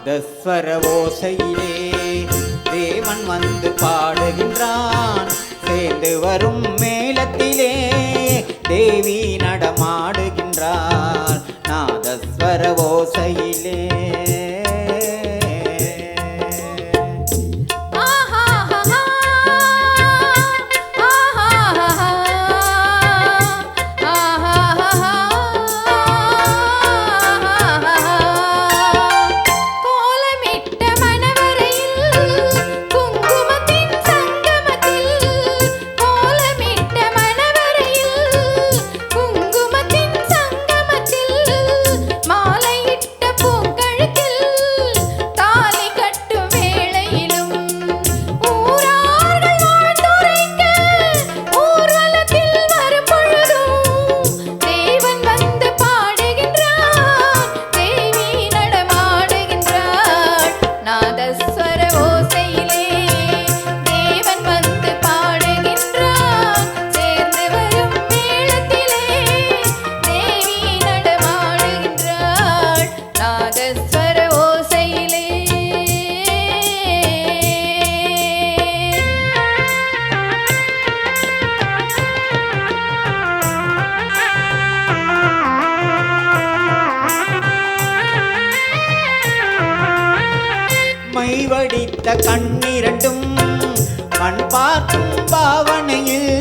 நாதஸ்வர ஓசையிலே தேவன் வந்து பாடுகின்றான். சேர்ந்து வரும் மேளத்திலே தேவி நடமாடுகின்றார். நாதஸ்வர ஓசையிலே மைவடித்த கண்ணிரண்டும் மண் பார்க்கும் பாவனையில்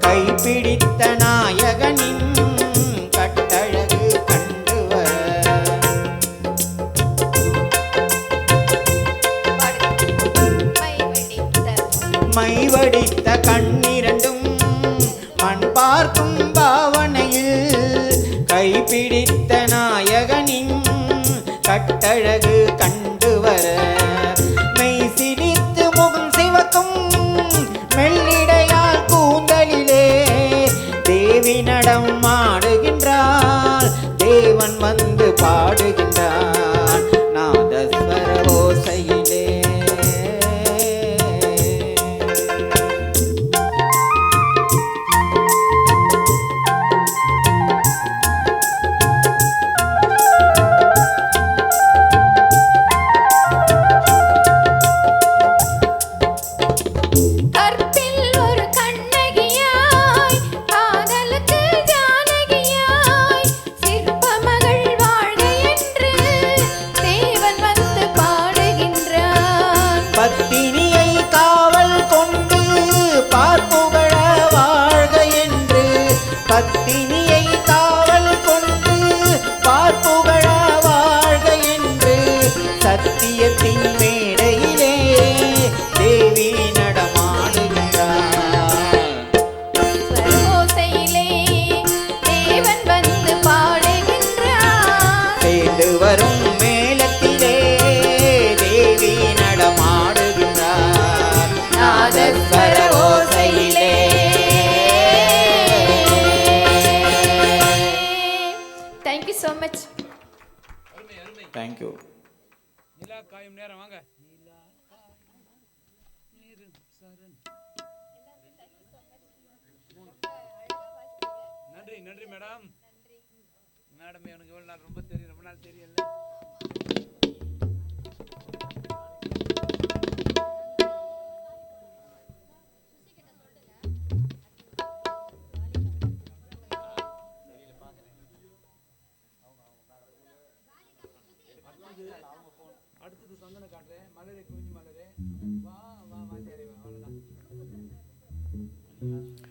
கைப்பிடித்த நாயகனின் கட்டழகு கண்டுவர மைவடித்த கண்ணிரண்டும் மண் பார்க்கும் பாவனையில் கைப்பிடித்த நாயகனின் கட்டழகு கண்டுவர மெய் சிரித்து முகம் சிவக்கும் மெல்லிடையால் கூந்தலிலே தேவி நடம் ஆடுகின்றாள். தேவன் வந்து பாடுகின்றான். நாதஸ்வர ஓசையிலே பத்தினியை காவல் கொண்டு பார்ப்புகழ வாழ்க என்று பத்தினியை காவல் கொண்டு பார்ப்புகழ வாழ்க என்று சத்தியத்தின் மேடையிலே தேவி நடமாடுகிறார். ஓசையிலே தேவன் வந்து பாடுகின்றார். சேர்ந்து வரும் மேளத்திலே தேவி நடமாடு நாதஸ்வர ஓசையிலே. Thank you so much. Thank you. நிலா காயும் நேரம் வாங்க. நன்றி நன்றி மேடம். மேடம் எனக்கு இவ்வளவு நாள் ரொம்ப தெரியும், ரொம்ப நாள் தெரியல. அடுத்தது சந்தன காட்டுறேன். மலரே குறிஞ்சி மலரே வா வா வா, அவ்வளவுதான்.